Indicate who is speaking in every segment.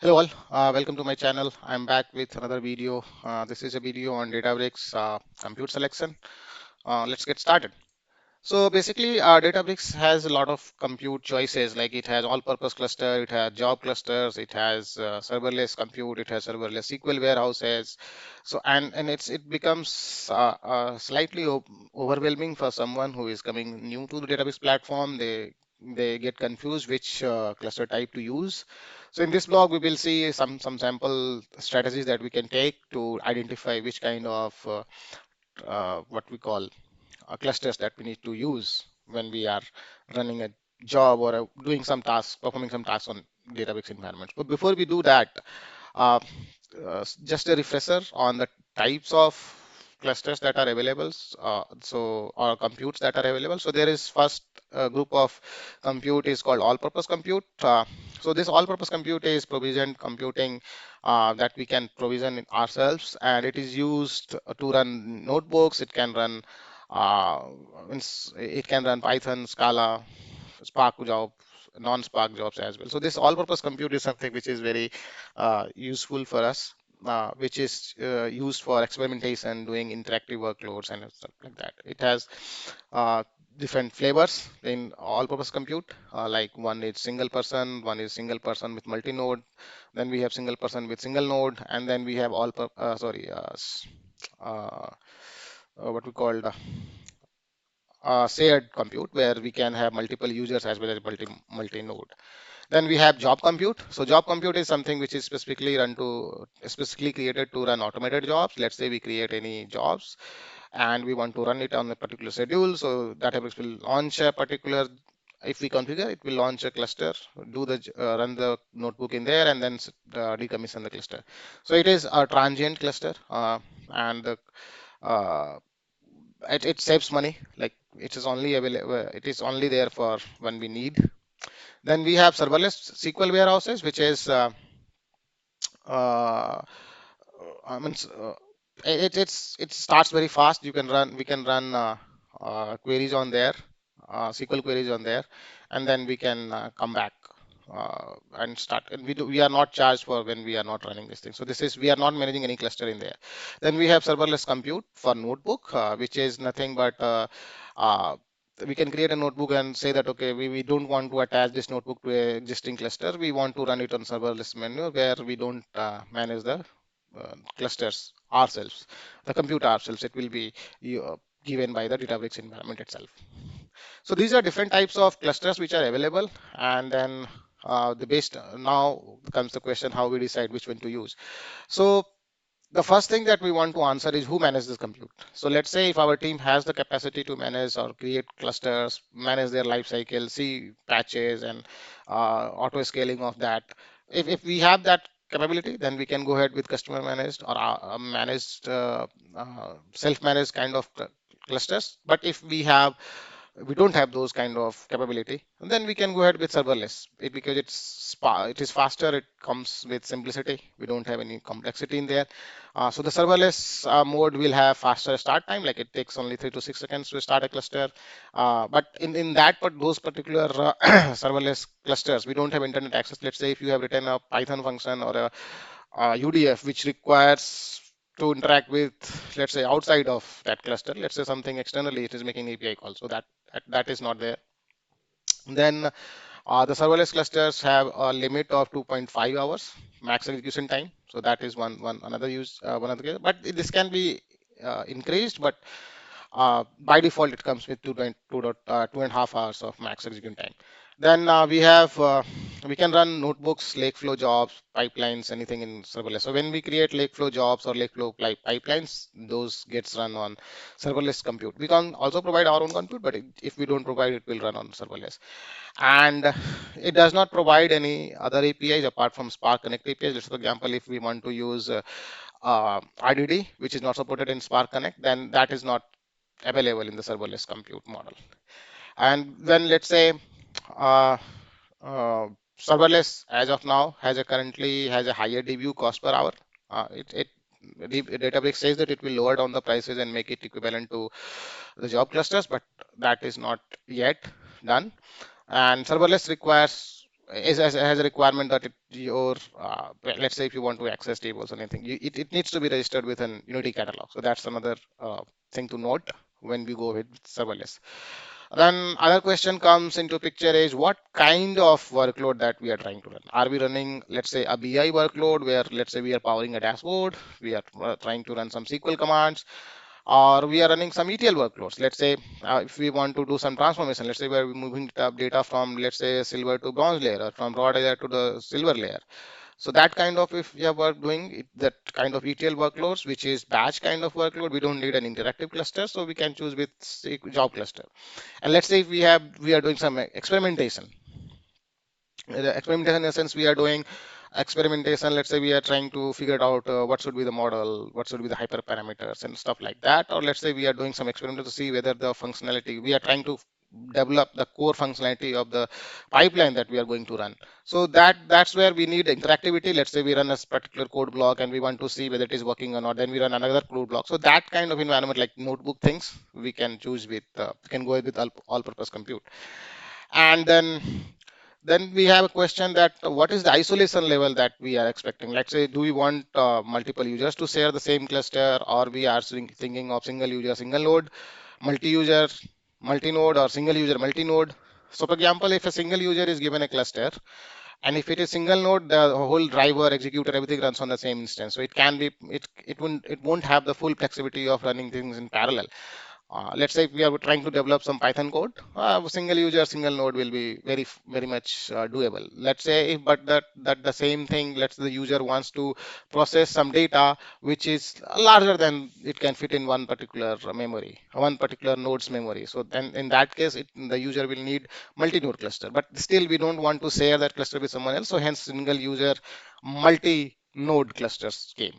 Speaker 1: Hello all, welcome to my channel. I'm back with another video. This is a video on Databricks compute selection. Let's get started. So basically, Databricks has a lot of compute choices. Like it has all-purpose cluster, it has job clusters, it has serverless compute, it has serverless SQL warehouses. So it becomes slightly overwhelming for someone who is coming new to the Databricks platform. They get confused which cluster type to use. So in this blog, we will see some sample strategies that we can take to identify which kind of what we call clusters that we need to use when we are running a job or doing some tasks, performing some tasks on Databricks environments. But before we do that, uh, just a refresher on the types of clusters that are available, or computes that are available. So there is first group of compute is called all-purpose compute. So this all-purpose compute is provisioned computing that we can provision in ourselves, and it is used to run notebooks. It can run it can run Python, Scala, Spark jobs, non-Spark jobs as well. So this all-purpose compute is something which is very useful for us, which is used for experimentation, doing interactive workloads and stuff like that. It has uh, different flavors in all-purpose compute. Like one is single person with multi-node. Then we have single person with single node, and then we have what we call shared compute, where we can have multiple users as well as multi-node. Then we have job compute. So job compute is something which is specifically created to run automated jobs. Let's say we create any jobs and we want to run it on a particular schedule. So Databricks will launch a particular, if we configure, it will launch a cluster, run the notebook in there, and then decommission the cluster. So it is a transient cluster, and uh, it saves money. Like it is only available, it is only there for when we need. Then we have serverless SQL warehouses, which is uh, I mean, it starts very fast. We can run queries on there, SQL queries on there, and then we can come back and start. And we are not charged for when we are not running this thing. So we are not managing any cluster in there. Then we have serverless compute for notebook, which is nothing but uh, we can create a notebook and say that okay, we don't want to attach this notebook to a existing cluster. We want to run it on serverless menu where we don't manage the clusters ourselves, the compute ourselves. It will be given by the Databricks environment itself. So these are different types of clusters which are available, and then now comes the question how we decide which one to use. So the first thing that we want to answer is who manages this compute. So let's say if our team has the capacity to manage or create clusters, manage their life cycle, see patches and auto scaling of that. If we have that capability, then we can go ahead with customer managed or managed self-managed kind of clusters. But if we don't have those kind of capability, and then we can go ahead with serverless because it is faster, it comes with simplicity, we don't have any complexity in there. So the serverless mode will have faster start time, like it takes only 3 to 6 seconds to start a cluster. But in those particular serverless clusters, we don't have internet access. Let's say if you have written a Python function or a UDF which requires to interact with, let's say, outside of that cluster, let's say something externally, it is making API call. So that is not there. Then the serverless clusters have a limit of 2.5 hours max execution time. So that is one another use one other case. But this can be increased, but by default it comes with 2.5 hours of max execution time. Then we can run notebooks, Lakeflow jobs, pipelines, anything in serverless. So when we create Lakeflow jobs or Lakeflow pipelines, those gets run on serverless compute. We can also provide our own compute, but if we don't provide, it will run on serverless. And it does not provide any other APIs apart from Spark Connect APIs. Just for example, if we want to use RDD, which is not supported in Spark Connect, then that is not available in the serverless compute model. And when let's say uh, uh, serverless as of now currently has a higher DBU cost per hour. Databricks says that it will lower down the prices and make it equivalent to the job clusters, but that is not yet done. And serverless requires has a requirement that let's say if you want to access tables or anything, it needs to be registered with an Unity catalog. So that's another thing to note when we go with serverless. Then other question comes into picture is what kind of workload that we are trying to run. Are we running, let's say, a BI workload where, let's say, we are powering a dashboard, we are trying to run some SQL commands, or we are running some ETL workloads. Let's say if we want to do some transformation, let's say we are moving data from, let's say, silver to bronze layer, or from raw data to the silver layer. So that kind of, if we are doing that kind of ETL workloads, which is batch kind of workload, we don't need an interactive cluster, so we can choose with job cluster. And let's say if we are doing some experimentation. The experimentation in the sense we are doing experimentation, let's say we are trying to figure out what should be the model, what should be the hyperparameters and stuff like that, or let's say we are doing some experiment to see whether the functionality we are trying to develop the core functionality of the pipeline that we are going to run. So that's where we need interactivity. Let's say we run a particular code block and we want to see whether it is working or not, then we run another code block. So that kind of environment, like notebook things, we can choose with we can go with all purpose compute. And then we have a question that what is the isolation level that we are expecting? Let's say, do we want multiple users to share the same cluster, or we are thinking of single user, single node, multi-user, multi-node, or single user, multi-node? So, for example, if a single user is given a cluster, and if it is single node, the whole driver, executor, everything runs on the same instance. So it won't have the full flexibility of running things in parallel. Let's say if we are trying to develop some Python code, single user, single node will be very much doable. Let's say, but that the same thing, let's say the user wants to process some data which is larger than it can fit in one particular memory, one particular node's memory. So then in that case, the user will need multi-node cluster. But still, we don't want to share that cluster with someone else. So hence, single user, multi-node clusters came.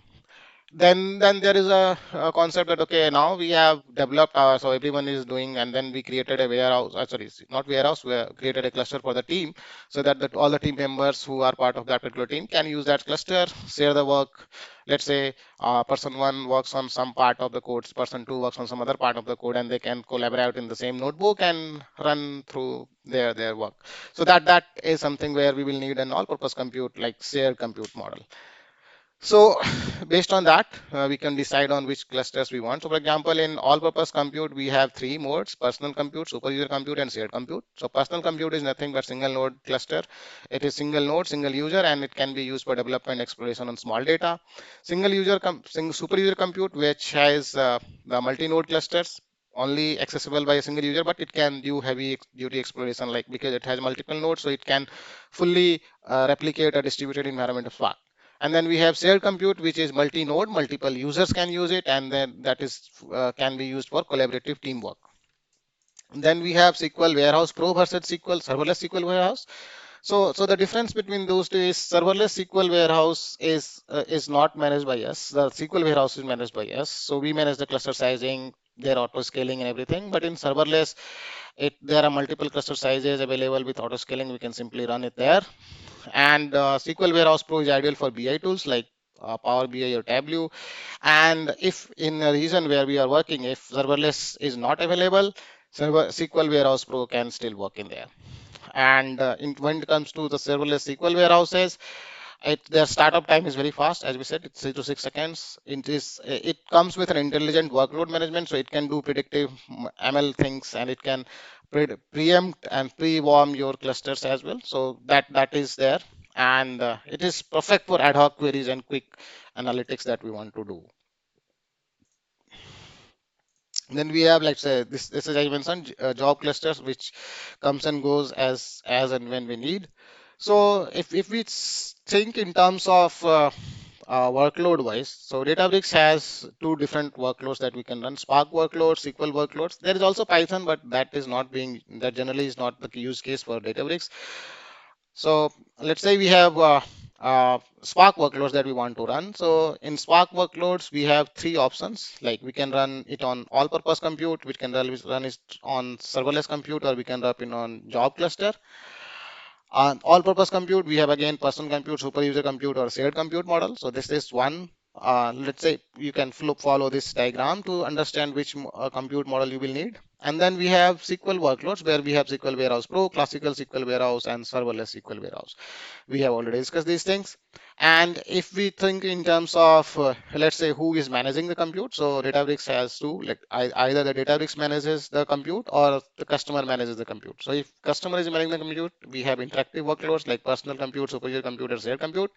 Speaker 1: Then there is a concept that okay, now we have developed so everyone is doing, and then we created a warehouse, sorry, not warehouse, we created a cluster for the team, so that all the team members who are part of that particular team can use that cluster, share the work. Let's say person one works on some part of the code, person two works on some other part of the code, and they can collaborate in the same notebook and run through their work. So that is something where we will need an all-purpose compute, like shared compute model. So based on that, we can decide on which clusters we want. So for example, in all-purpose compute, we have three modes: personal compute, super user compute, and shared compute. So personal compute is nothing but single node cluster. It is single node, single user, and it can be used for development, exploration on small data. Super user compute, which has the multi-node clusters, only accessible by a single user, but it can do heavy duty exploration, like because it has multiple nodes, so it can fully replicate a distributed environment of Spark. And then we have shared compute, which is multi-node, multiple users can use it, and then that is can be used for collaborative teamwork. Then we have SQL Warehouse Pro versus serverless SQL Warehouse. So the difference between those two is serverless SQL Warehouse is not managed by us. The SQL Warehouse is managed by us. So we manage the cluster sizing, their auto scaling and everything. But in serverless, there are multiple cluster sizes available with auto scaling. We can simply run it there. And SQL Warehouse Pro is ideal for BI tools like Power BI or Tableau. And if in a region where we are working, if serverless is not available, SQL Warehouse Pro can still work in there. And when it comes to the serverless SQL warehouses, their startup time is very fast. As we said, it's 3 to 6 seconds. It comes with an intelligent workload management, so it can do predictive ML things, and it can preempt and pre-warm your clusters as well. So that is there, and it is perfect for ad hoc queries and quick analytics that we want to do. Then we have, like, say, this is, I mentioned, job clusters, which comes and goes as and when we need. So if we think in terms of workload wise, so Databricks has two different workloads that we can run: Spark workloads, SQL workloads. There is also Python, but that generally is not the use case for Databricks. So let's say we have Spark workloads that we want to run. So in Spark workloads, we have three options. Like, we can run it on all-purpose compute, we can run it on serverless compute, or we can run it on job cluster. On all-purpose compute, we have again personal compute, super user compute, or shared compute model. So this is one let's say you can follow this diagram to understand which compute model you will need. And then we have SQL workloads where we have SQL Warehouse Pro, classical SQL Warehouse, and serverless SQL Warehouse. We have already discussed these things. And if we think in terms of, let's say, who is managing the compute, so Databricks has two, like either the Databricks manages the compute or the customer manages the compute. So if customer is managing the compute, we have interactive workloads like personal compute, superuser compute, and shared compute.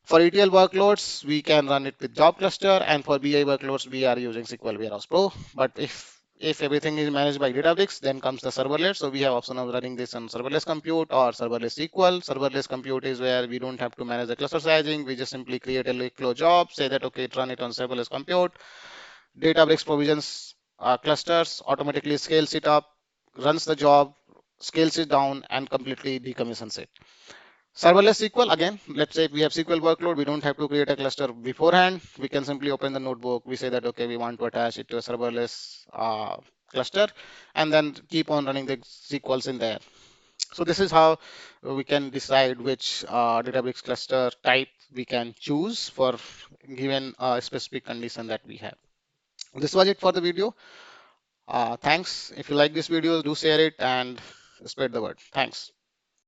Speaker 1: For ETL workloads, we can run it with job cluster, and for BI workloads, we are using SQL Warehouse Pro. But if everything is managed by Databricks, then comes the serverless. So we have option of running this on serverless compute or serverless SQL. Serverless compute is where we don't have to manage the cluster sizing. We just simply create a low job, say that okay, run it on serverless compute. Databricks provisions clusters, automatically scales it up, runs the job, scales it down, and completely decommissions it. Serverless SQL, again, let's say we have SQL workload, we don't have to create a cluster beforehand. We can simply open the notebook. We say that, okay, we want to attach it to a serverless cluster and then keep on running the SQLs in there. So this is how we can decide which Databricks cluster type we can choose for given a specific condition that we have. This was it for the video. Thanks. If you like this video, do share it and spread the word. Thanks.